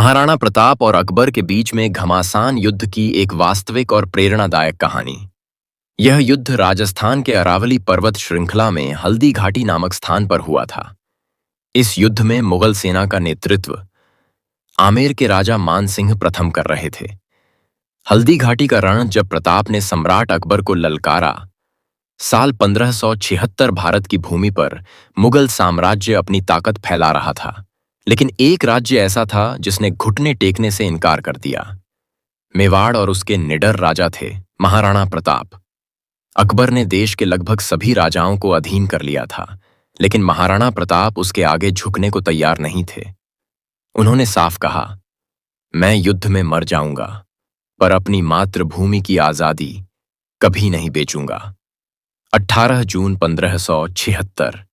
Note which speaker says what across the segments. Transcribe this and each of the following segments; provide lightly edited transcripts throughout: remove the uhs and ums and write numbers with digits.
Speaker 1: महाराणा प्रताप और अकबर के बीच में घमासान युद्ध की एक वास्तविक और प्रेरणादायक कहानी। यह युद्ध राजस्थान के अरावली पर्वत श्रृंखला में हल्दी घाटी नामक स्थान पर हुआ था। इस युद्ध में मुगल सेना का नेतृत्व आमेर के राजा मान सिंह प्रथम कर रहे थे। हल्दी घाटी का रण जब प्रताप ने सम्राट अकबर को ललकारा, साल 1576 भारत की भूमि पर मुगल साम्राज्य अपनी ताकत फैला रहा था। लेकिन एक राज्य ऐसा था जिसने घुटने टेकने से इनकार कर दिया। मेवाड़ और उसके निडर राजा थे महाराणा प्रताप। अकबर ने देश के लगभग सभी राजाओं को अधीन कर लिया था, लेकिन महाराणा प्रताप उसके आगे झुकने को तैयार नहीं थे। उन्होंने साफ कहा, मैं युद्ध में मर जाऊंगा, पर अपनी मातृभूमि की आजादी कभी नहीं बेचूंगा। 18 जून 1576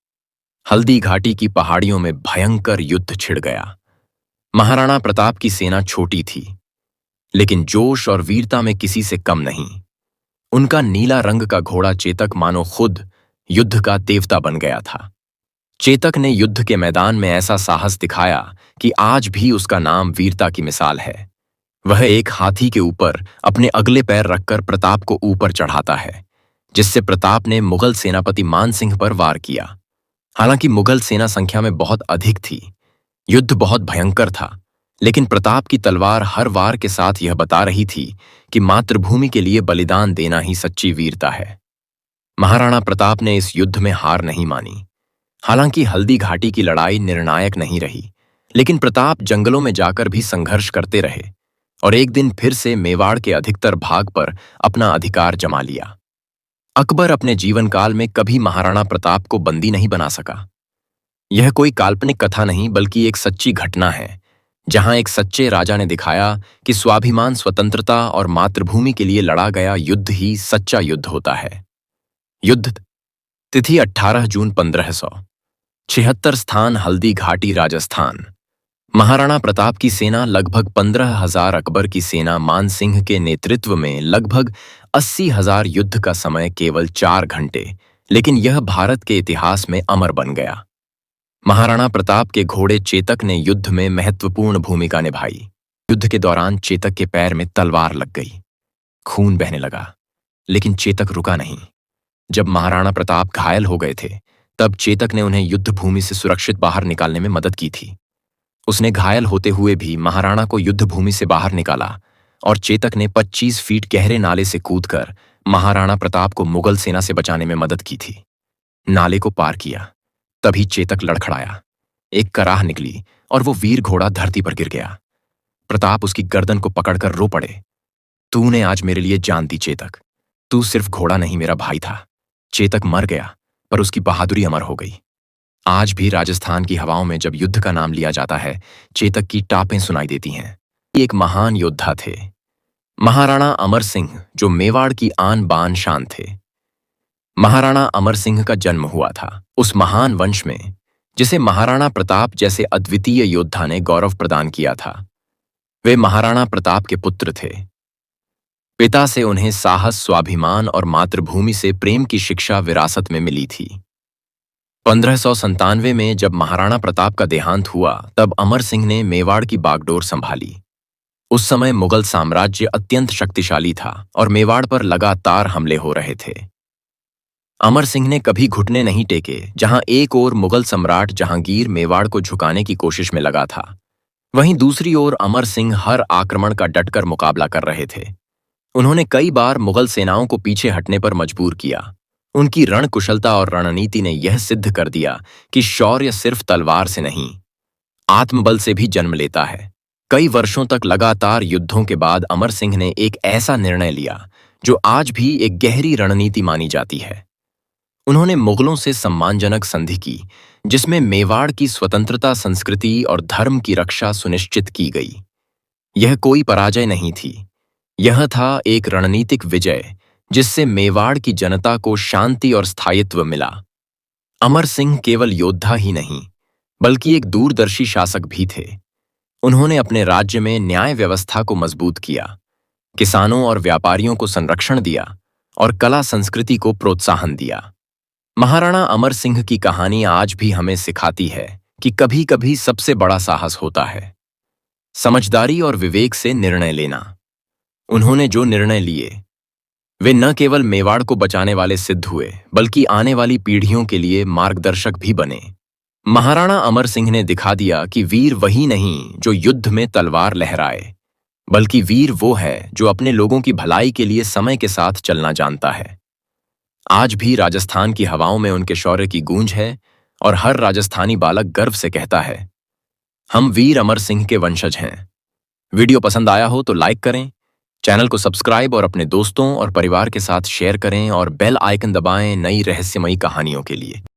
Speaker 1: हल्दी घाटी की पहाड़ियों में भयंकर युद्ध छिड़ गया। महाराणा प्रताप की सेना छोटी थी, लेकिन जोश और वीरता में किसी से कम नहीं। उनका नीला रंग का घोड़ा चेतक मानो खुद युद्ध का देवता बन गया था। चेतक ने युद्ध के मैदान में ऐसा साहस दिखाया कि आज भी उसका नाम वीरता की मिसाल है। वह एक हाथी के ऊपर अपने अगले पैर रखकर प्रताप को ऊपर चढ़ाता है, जिससे प्रताप ने मुगल सेनापति मान सिंह पर वार किया। हालांकि मुगल सेना संख्या में बहुत अधिक थी, युद्ध बहुत भयंकर था, लेकिन प्रताप की तलवार हर वार के साथ यह बता रही थी कि मातृभूमि के लिए बलिदान देना ही सच्ची वीरता है। महाराणा प्रताप ने इस युद्ध में हार नहीं मानी। हालांकि हल्दी घाटी की लड़ाई निर्णायक नहीं रही, लेकिन प्रताप जंगलों में जाकर भी संघर्ष करते रहे और एक दिन फिर से मेवाड़ के अधिकतर भाग पर अपना अधिकार जमा लिया। अकबर अपने जीवन काल में कभी महाराणा प्रताप को बंदी नहीं बना सका। यह कोई काल्पनिक कथा नहीं, बल्कि एक सच्ची घटना है, जहां एक सच्चे राजा ने दिखाया कि स्वाभिमान, स्वतंत्रता और मातृभूमि के लिए लड़ा गया युद्ध ही सच्चा युद्ध होता है। युद्ध तिथि 18 जून 1576, स्थान हल्दी घाटी, राजस्थान। महाराणा प्रताप की सेना लगभग 15,000, अकबर की सेना मान सिंह के नेतृत्व में लगभग 80,000। युद्ध का समय केवल 4 घंटे, लेकिन यह भारत के इतिहास में अमर बन गया। महाराणा प्रताप के घोड़े चेतक ने युद्ध में महत्वपूर्ण भूमिका निभाई। युद्ध के दौरान चेतक के पैर में तलवार लग गई, खून बहने लगा, लेकिन चेतक रुका नहीं। जब महाराणा प्रताप घायल हो गए थे, तब चेतक ने उन्हें युद्ध भूमि से सुरक्षित बाहर निकालने में मदद की थी। उसने घायल होते हुए भी महाराणा को युद्ध भूमि से बाहर निकाला और चेतक ने 25 फीट गहरे नाले से कूदकर महाराणा प्रताप को मुगल सेना से बचाने में मदद की थी। नाले को पार किया, तभी चेतक लड़खड़ाया, एक कराह निकली और वो वीर घोड़ा धरती पर गिर गया। प्रताप उसकी गर्दन को पकड़कर रो पड़े, तूने आज मेरे लिए जान दी चेतक, तू सिर्फ घोड़ा नहीं मेरा भाई था। चेतक मर गया, पर उसकी बहादुरी अमर हो गई। आज भी राजस्थान की हवाओं में जब युद्ध का नाम लिया जाता है, चेतक की टापें सुनाई देती हैं। एक महान योद्धा थे महाराणा अमर सिंह, जो मेवाड़ की आन बान शान थे। महाराणा अमर सिंह का जन्म हुआ था उस महान वंश में जिसे महाराणा प्रताप जैसे अद्वितीय योद्धा ने गौरव प्रदान किया था। वे महाराणा प्रताप के पुत्र थे। पिता से उन्हें साहस, स्वाभिमान और मातृभूमि से प्रेम की शिक्षा विरासत में मिली थी। 1597 में जब महाराणा प्रताप का देहांत हुआ, तब अमर सिंह ने मेवाड़ की बागडोर संभाली। उस समय मुगल साम्राज्य अत्यंत शक्तिशाली था और मेवाड़ पर लगातार हमले हो रहे थे। अमर सिंह ने कभी घुटने नहीं टेके। जहां एक ओर मुगल सम्राट जहांगीर मेवाड़ को झुकाने की कोशिश में लगा था, वहीं दूसरी ओर अमर सिंह हर आक्रमण का डटकर मुकाबला कर रहे थे। उन्होंने कई बार मुगल सेनाओं को पीछे हटने पर मजबूर किया। उनकी रणकुशलता और रणनीति ने यह सिद्ध कर दिया कि शौर्य सिर्फ तलवार से नहीं, आत्मबल से भी जन्म लेता है। कई वर्षों तक लगातार युद्धों के बाद अमर सिंह ने एक ऐसा निर्णय लिया जो आज भी एक गहरी रणनीति मानी जाती है। उन्होंने मुगलों से सम्मानजनक संधि की, जिसमें मेवाड़ की स्वतंत्रता, संस्कृति और धर्म की रक्षा सुनिश्चित की गई। यह कोई पराजय नहीं थी, यह था एक रणनीतिक विजय, जिससे मेवाड़ की जनता को शांति और स्थायित्व मिला। अमर सिंह केवल योद्धा ही नहीं, बल्कि एक दूरदर्शी शासक भी थे। उन्होंने अपने राज्य में न्याय व्यवस्था को मजबूत किया, किसानों और व्यापारियों को संरक्षण दिया और कला संस्कृति को प्रोत्साहन दिया। महाराणा अमर सिंह की कहानी आज भी हमें सिखाती है कि कभी-कभी सबसे बड़ा साहस होता है समझदारी और विवेक से निर्णय लेना। उन्होंने जो निर्णय लिए वे न केवल मेवाड़ को बचाने वाले सिद्ध हुए बल्कि आने वाली पीढ़ियों के लिए मार्गदर्शक भी बने। महाराणा अमर सिंह ने दिखा दिया कि वीर वही नहीं जो युद्ध में तलवार लहराए, बल्कि वीर वो है जो अपने लोगों की भलाई के लिए समय के साथ चलना जानता है। आज भी राजस्थान की हवाओं में उनके शौर्य की गूंज है और हर राजस्थानी बालक गर्व से कहता है, हम वीर अमर सिंह के वंशज हैं। वीडियो पसंद आया हो तो लाइक करें, चैनल को सब्सक्राइब और अपने दोस्तों और परिवार के साथ शेयर करें और बेल आइकन दबाएं नई रहस्यमयी कहानियों के लिए।